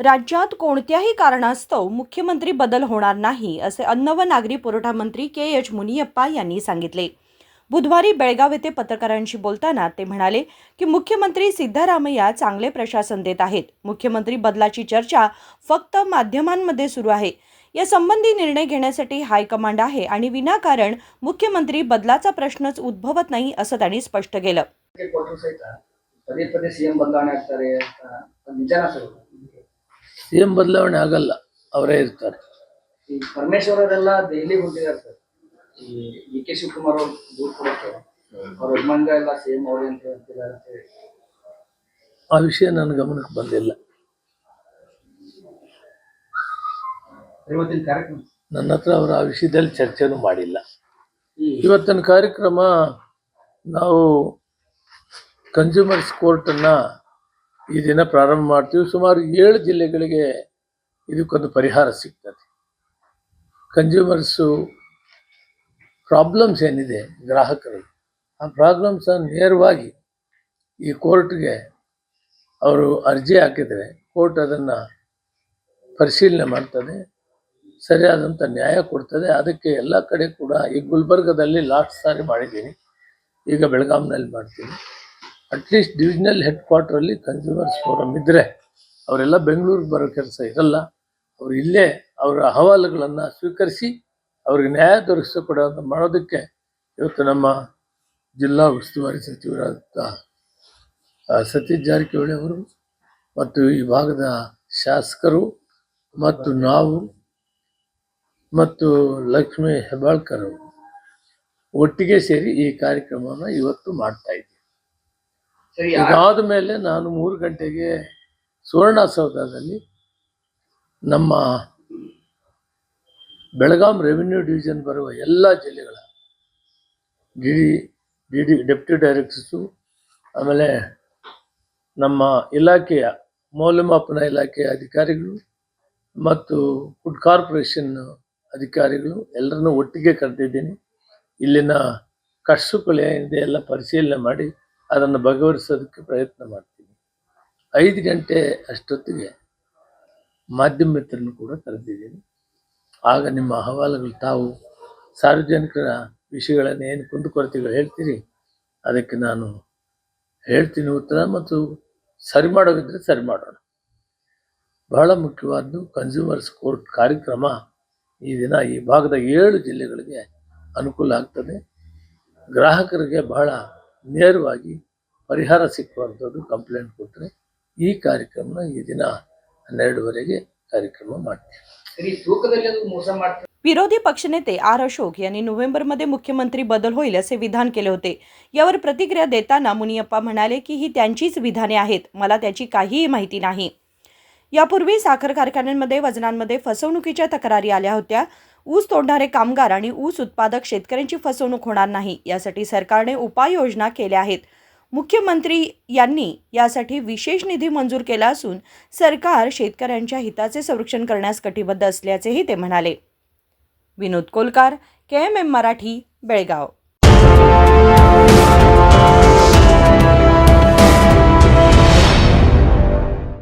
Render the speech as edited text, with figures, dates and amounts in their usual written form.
राज्यात कोणत्याही कारणास्तव मुख्यमंत्री बदल होणार नाही असे अन्न व नागरी पुरवठा मंत्री के.एच. मुनियप्पा यांनी सांगितले। बुधवारी बेळगाव येथे पत्रकारांशी बोलताना ते म्हणाले की मुख्यमंत्री सिद्धरामय्या चांगले प्रशासन देत आहेत। मुख्यमंत्री बदलाची चर्चा फक्त माध्यमांमध्ये सुरू आहे। या संबंधी निर्णय घेण्यासाठी हायकमांड आहे आणि विनाकारण मुख्यमंत्री बदलाचा प्रश्नच उद्भवत नाही असं त्यांनी स्पष्ट केलं। ಸಿಎಂ ಬದಲಾವಣೆ ಆಗಲ್ಲ, ಅವರೇ ಇರ್ತಾರೆ। ಈ ಪರಮೇಶ್ವರ್ ಅವರೆಲ್ಲ ದೆಹಲಿ ಹೋಗಿದ್ದಾರೆ ಸರ್। ಈ ಡಿ.ಕೆ. ಶಿವಕುಮಾರ್ ಅವರು ದೂರು ಕೊಡಕ್ಕೆ ಅವ್ರ ಅಭಿಮಾನಿಗಳು ಎಲ್ಲ ಸಿಎಂ ಅವರೇ ಅಂತ ಹೇಳ್ತಿದ್ದಾರೆ ಅಂತ ಹೇಳಿ ಆ ವಿಷಯ ನನ್ನ ಗಮನಕ್ಕೆ ಬಂದಿಲ್ಲ। ಇವತ್ತಿನ ಕಾರ್ಯಕ್ರಮ ನನ್ನ ಹತ್ರ ಅವರು ಆ ವಿಷಯದಲ್ಲಿ ಚರ್ಚೆನೂ ಮಾಡಿಲ್ಲ। ಇವತ್ತಿನ ಕಾರ್ಯಕ್ರಮ ನಾವು ಕನ್ಸ್ಯೂಮರ್ಸ್ ಕೋರ್ಟನ್ನು ಈ ದಿನ ಪ್ರಾರಂಭ ಮಾಡ್ತೀವಿ। ಸುಮಾರು 7 ಜಿಲ್ಲೆಗಳಿಗೆ ಇದಕ್ಕೊಂದು ಪರಿಹಾರ ಸಿಗ್ತದೆ। ಕನ್ಸ್ಯೂಮರ್ಸು ಪ್ರಾಬ್ಲಮ್ಸ್ ಏನಿದೆ ಗ್ರಾಹಕರು, ಆ ಪ್ರಾಬ್ಲಮ್ಸ್ ನೇರವಾಗಿ ಈ ಕೋರ್ಟ್ಗೆ ಅವರು ಅರ್ಜಿ ಹಾಕಿದರೆ ಕೋರ್ಟ್ ಅದನ್ನು ಪರಿಶೀಲನೆ ಮಾಡ್ತದೆ, ಸರಿಯಾದಂಥ ನ್ಯಾಯ ಕೊಡ್ತದೆ। ಅದಕ್ಕೆ ಎಲ್ಲ ಕಡೆ ಕೂಡ ಈ ಗುಲ್ಬರ್ಗದಲ್ಲಿ ಲಾಸ್ಟ್ ಸಾರಿ ಮಾಡಿದ್ದೀನಿ, ಈಗ ಬೆಳಗಾಂನಲ್ಲಿ ಮಾಡ್ತೀನಿ। ಅಟ್ಲೀಸ್ಟ್ ಡಿವಿಷನಲ್ ಹೆಡ್ ಕ್ವಾರ್ಟ್ರಲ್ಲಿ ಕನ್ಸ್ಯೂಮರ್ಸ್ ಫೋರಮ್ ಇದ್ದರೆ ಅವರೆಲ್ಲ ಬೆಂಗಳೂರಿಗೆ ಬರೋ ಕೆಲಸ ಇರಲ್ಲ, ಅವರು ಇಲ್ಲೇ ಅವರ ಅಹವಾಲುಗಳನ್ನು ಸ್ವೀಕರಿಸಿ ಅವ್ರಿಗೆ ನ್ಯಾಯ ದೊರಕಿಸಿಕೊಡೋದು ಮಾಡೋದಕ್ಕೆ ಇವತ್ತು ನಮ್ಮ ಜಿಲ್ಲಾ ಉಸ್ತುವಾರಿ ಸಚಿವರಾದ ಸತೀಶ್ ಜಾರಕಿಹೊಳಿ ಅವರು ಮತ್ತು ಈ ಭಾಗದ ಶಾಸಕರು ಮತ್ತು ನಾವು ಮತ್ತು ಲಕ್ಷ್ಮೀ ಹೆಬ್ಬಾಳ್ಕರ್ ಅವರು ಒಟ್ಟಿಗೆ ಸೇರಿ ಈ ಕಾರ್ಯಕ್ರಮವನ್ನು ಇವತ್ತು ಮಾಡ್ತಾ ಇದ್ದೀವಿ। ಇದಾದ ಮೇಲೆ ನಾನು 3 ಗಂಟೆಗೆ ಸುವರ್ಣಸೌಧದಲ್ಲಿ ನಮ್ಮ ಬೆಳಗಾಂ ರೆವಿನ್ಯೂ ಡಿವಿಷನ್ ಬರುವ ಎಲ್ಲ ಜಿಲ್ಲೆಗಳ ಡೆಪ್ಯೂಟಿ ಡೈರೆಕ್ಟರ್ಸು, ಆಮೇಲೆ ನಮ್ಮ ಇಲಾಖೆಯ ಮೌಲ್ಯಮಾಪನ ಇಲಾಖೆಯ ಅಧಿಕಾರಿಗಳು ಮತ್ತು ಫುಡ್ ಕಾರ್ಪೊರೇಷನ್ ಅಧಿಕಾರಿಗಳು ಎಲ್ಲರನ್ನೂ ಒಟ್ಟಿಗೆ ಕರೆದಿದ್ದೀನಿ। ಇಲ್ಲಿನ ಕಷ್ಟಗಳು ಏನಿದೆ ಎಲ್ಲ ಪರಿಶೀಲನೆ ಮಾಡಿ ಅದನ್ನು ಬಗೆಹರಿಸೋದಕ್ಕೆ ಪ್ರಯತ್ನ ಮಾಡ್ತೀನಿ। 5 ಗಂಟೆ ಅಷ್ಟೊತ್ತಿಗೆ ಮಾಧ್ಯಮ ಮಿತ್ರರನ್ನು ಕೂಡ ಕರೆದಿದ್ದೀನಿ। ಆಗ ನಿಮ್ಮ ಅಹವಾಲುಗಳು, ತಾವು ಸಾರ್ವಜನಿಕರ ವಿಷಯಗಳನ್ನು ಏನು ಕುಂದುಕೊರತೆಗಳು ಹೇಳ್ತೀರಿ ಅದಕ್ಕೆ ನಾನು ಹೇಳ್ತೀನಿ ಉತ್ತರ, ಮತ್ತು ಸರಿ ಮಾಡೋದಿದ್ರೆ ಸರಿ ಮಾಡೋಣ। ಬಹಳ ಮುಖ್ಯವಾದ್ದು ಕನ್ಸ್ಯೂಮರ್ಸ್ ಕೋರ್ಟ್ ಕಾರ್ಯಕ್ರಮ ಈ ದಿನ ಈ ಭಾಗದ 7 ಜಿಲ್ಲೆಗಳಿಗೆ ಅನುಕೂಲ ಆಗ್ತದೆ। ಗ್ರಾಹಕರಿಗೆ ಬಹಳ ನೇರವಾಗಿ ಪರಿಹಾರ ಸಿಕ್ಕುವಂಥದ್ದು ಕಂಪ್ಲೇಂಟ್ ಕೊಟ್ಟರೆ ಈ ಕಾರ್ಯಕ್ರಮ ಈ ದಿನ 12ವರೆಗೆ ಕಾರ್ಯಕ್ರಮ ಮಾಡ್ತೀವಿ। विरोधी पक्षनेते आर अशोक यांनी नोव्हेंबरमध्ये मुख्यमंत्री बदल होईल असे विधान केले होते। यावर प्रतिक्रिया देताना मुनियप्पा म्हणाले की ही त्यांचीच विधाने आहेत, मला त्याची काहीही माहिती नाही। यापूर्वी साखर कारखान्यांमध्ये वजनांमध्ये फसवणुकीच्या तक्रारी आल्या होत्या। ऊस तोडणारे कामगार आणि ऊस उत्पादक शेतकऱ्यांची फसवणूक होणार नाही यासाठी सरकारने उपाययोजना केल्या आहेत। मुख्यमंत्री यांनी यासाठी विशेष निधी मंजूर केला असून सरकार शेतकऱ्यांच्या हिताचे संरक्षण करण्यास कटिबद्ध असल्याचेही ते म्हणाले। विनोद कोलकार, KMM मराठी, बेळगाव।